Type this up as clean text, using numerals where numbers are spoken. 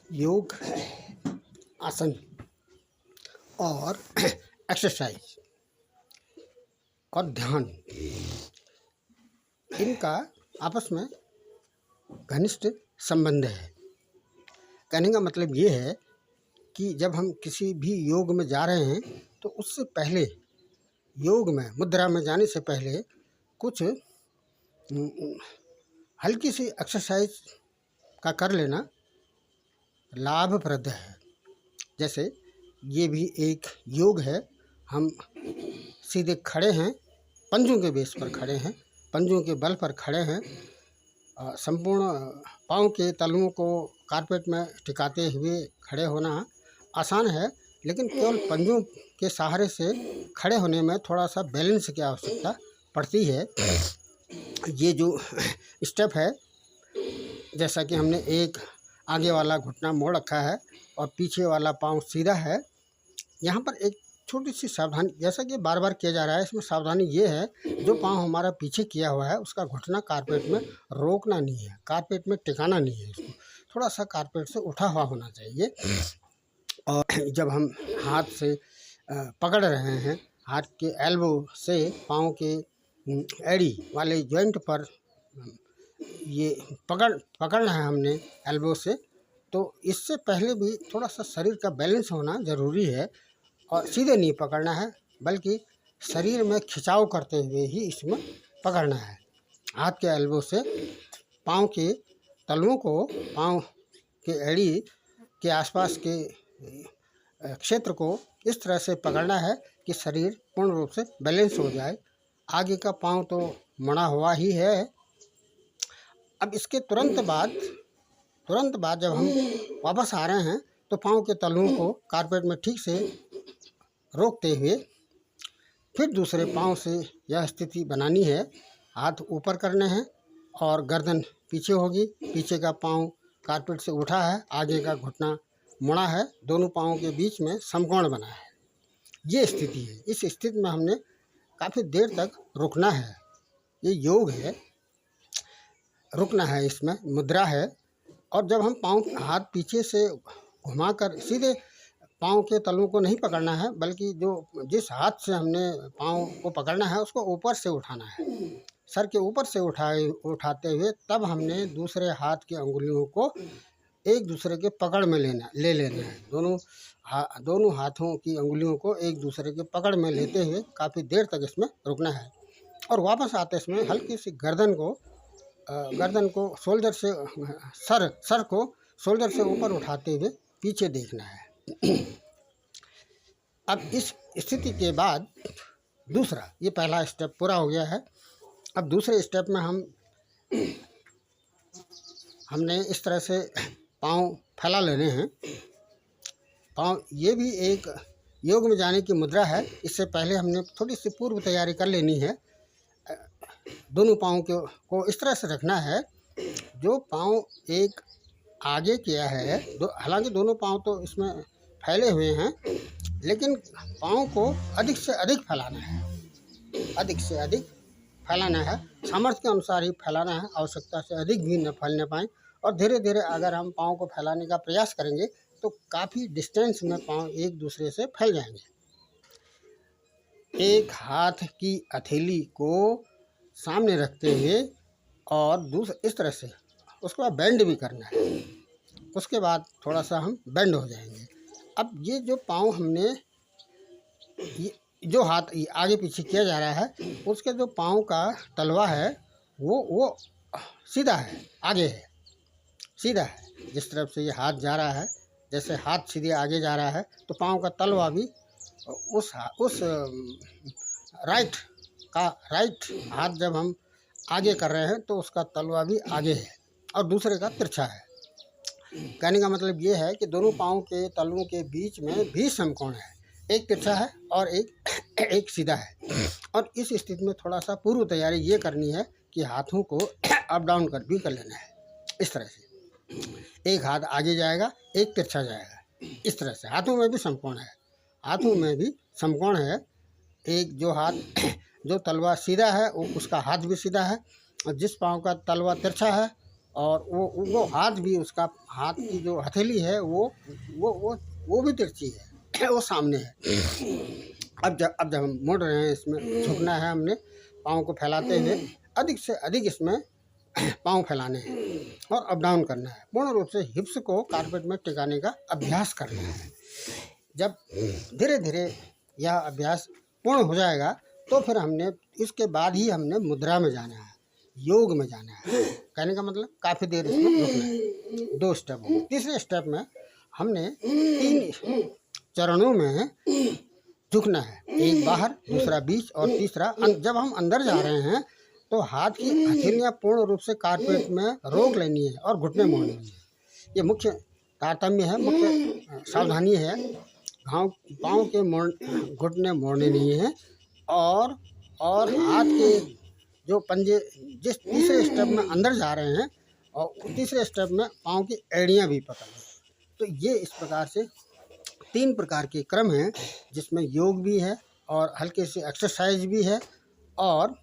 योग, आसन और एक्सरसाइज और ध्यान, इनका आपस में घनिष्ठ संबंध है। कहने का मतलब ये है कि जब हम किसी भी योग में जा रहे हैं तो उससे पहले, योग में मुद्रा में जाने से पहले कुछ हल्की सी एक्सरसाइज का कर लेना लाभप्रद है। जैसे ये भी एक योग है। हम सीधे खड़े हैं, पंजों के बेस पर खड़े हैं, पंजों के बल पर खड़े हैं, संपूर्ण पाँव के तलुओं को कारपेट में टिकाते हुए खड़े होना आसान है, लेकिन केवल पंजों के सहारे से खड़े होने में थोड़ा सा बैलेंस की आवश्यकता पड़ती है। ये जो स्टेप है, जैसा कि हमने एक आगे वाला घुटना मोड़ रखा है और पीछे वाला पाँव सीधा है, यहाँ पर एक छोटी सी सावधानी, जैसा कि बार बार किया जा रहा है, इसमें सावधानी ये है, जो पाँव हमारा पीछे किया हुआ है उसका घुटना कारपेट में रोकना नहीं है, कारपेट में टिकाना नहीं है, इसको थोड़ा सा कारपेट से उठा हुआ होना चाहिए। और जब हम हाथ से पकड़ रहे हैं, हाथ के एल्बो से पाँव के एड़ी वाले जॉइंट पर ये पकड़ना है हमने एल्बो से, तो इससे पहले भी थोड़ा सा शरीर का बैलेंस होना ज़रूरी है और सीधे नहीं पकड़ना है, बल्कि शरीर में खिंचाव करते हुए ही इसमें पकड़ना है। हाथ के एल्बो से पाँव के तलुओं को, पाँव के एड़ी के आसपास के क्षेत्र को इस तरह से पकड़ना है कि शरीर पूर्ण रूप से बैलेंस हो जाए। आगे का पाँव तो मुड़ा हुआ ही है। अब इसके तुरंत बाद जब हम वापस आ रहे हैं तो पाँव के तलुओं को कारपेट में ठीक से रोकते हुए फिर दूसरे पाँव से यह स्थिति बनानी है। हाथ ऊपर करने हैं और गर्दन पीछे होगी, पीछे का पाँव कारपेट से उठा है, आगे का घुटना मुड़ा है, दोनों पाँवों के बीच में समकोण बना है। ये स्थिति है। इस स्थिति में हमने काफ़ी देर तक रुकना है। ये योग है, रुकना है, इसमें मुद्रा है। और जब हम हाथ पीछे से घुमाकर सीधे पाँव के तलुओं को नहीं पकड़ना है, बल्कि जिस हाथ से हमने पाँव को पकड़ना है उसको ऊपर से उठाना है, सर के ऊपर से उठाते हुए तब हमने दूसरे हाथ की अंगुलियों को एक दूसरे के पकड़ में ले लेना है। दोनों हाथों की अंगुलियों को एक दूसरे के पकड़ में लेते हुए काफ़ी देर तक इसमें रुकना है। और वापस आते समय हल्की सी गर्दन को शोल्डर से, सर को शोल्डर से ऊपर उठाते हुए पीछे देखना है। अब इस स्थिति के बाद दूसरा, ये पहला स्टेप पूरा हो गया है। अब दूसरे स्टेप में हमने इस तरह से पाँव फैला लेने हैं। पाँव, ये भी एक योग में जाने की मुद्रा है। इससे पहले हमने थोड़ी सी पूर्व तैयारी कर लेनी है। दोनों पाँव को इस तरह से रखना है, जो पाँव एक आगे किया है, हालांकि दोनों पाँव तो इसमें फैले हुए हैं, लेकिन पाँव को अधिक से अधिक फैलाना है, अधिक से अधिक फैलाना है, सामर्थ्य के अनुसार ही फैलाना है, आवश्यकता से अधिक भी न फैलने पाएँ। और धीरे धीरे अगर हम पाँव को फैलाने का प्रयास करेंगे तो काफ़ी डिस्टेंस में पाँव एक दूसरे से फैल जाएंगे। एक हाथ की हथेली को सामने रखते हुए और इस तरह से उसके बाद बेंड भी करना है। उसके बाद थोड़ा सा हम बेंड हो जाएंगे। अब ये जो पाँव हमने, जो हाथ आगे पीछे किया जा रहा है, उसके जो पाँव का तलवा है वो सीधा है, आगे है, सीधा है। जिस तरफ से ये हाथ जा रहा है, जैसे हाथ सीधे आगे जा रहा है तो पाँव का तलवा भी उस राइट हाथ जब हम आगे कर रहे हैं तो उसका तलवा भी आगे है और दूसरे का तिरछा है। कहने का मतलब ये है कि दोनों पाँव के तलवों के बीच में भी समकोण है, एक तिरछा है और एक सीधा है। और इस स्थिति में थोड़ा सा पूर्व तैयारी ये करनी है कि हाथों को अप डाउन कर लेना है। इस तरह से एक हाथ आगे जाएगा, एक तिरछा जाएगा, इस तरह से। हाथों में भी समकोण है, हाथों में भी समकोण है। एक जो तलवा सीधा है वो उसका हाथ भी सीधा है, और जिस पाँव का तलवा तिरछा है और वो हाथ भी, उसका हाथ की जो हथेली है वो भी तिरछी है, वो सामने है। अब जब हम मुड़ रहे हैं, इसमें झुकना है, हमने पाँव को फैलाते हुए अधिक से अधिक इसमें पाँव फैलाने हैं और अप डाउन करना है। पूर्ण रूप से हिप्स को कारपेट में टिकाने का अभ्यास करना है। जब धीरे धीरे यह अभ्यास पूर्ण हो जाएगा तो फिर इसके बाद ही हमने मुद्रा में जाना है, योग में जाना है। कहने का मतलब काफ़ी देर इसमें रुकना है। 2 स्टेप हो गए। तीसरे स्टेप में हमने 3 चरणों में झुकना है, एक बाहर, दूसरा बीच और तीसरा जब हम अंदर जा रहे हैं तो हाथ की हथेलियाँ पूर्ण रूप से कारपेट में रोक लेनी है और घुटने मोड़ने हैं। ये मुख्य तारतम्य है, मुख्य सावधानी है। पाँव के घुटने मोड़ने नहीं है और हाथ के जो पंजे जिस तीसरे स्टेप में अंदर जा रहे हैं और तीसरे स्टेप में पाँव की एड़ियाँ भी पकड़नी। तो ये इस प्रकार से 3 प्रकार के क्रम हैं जिसमें योग भी है और हल्के से एक्सरसाइज भी है और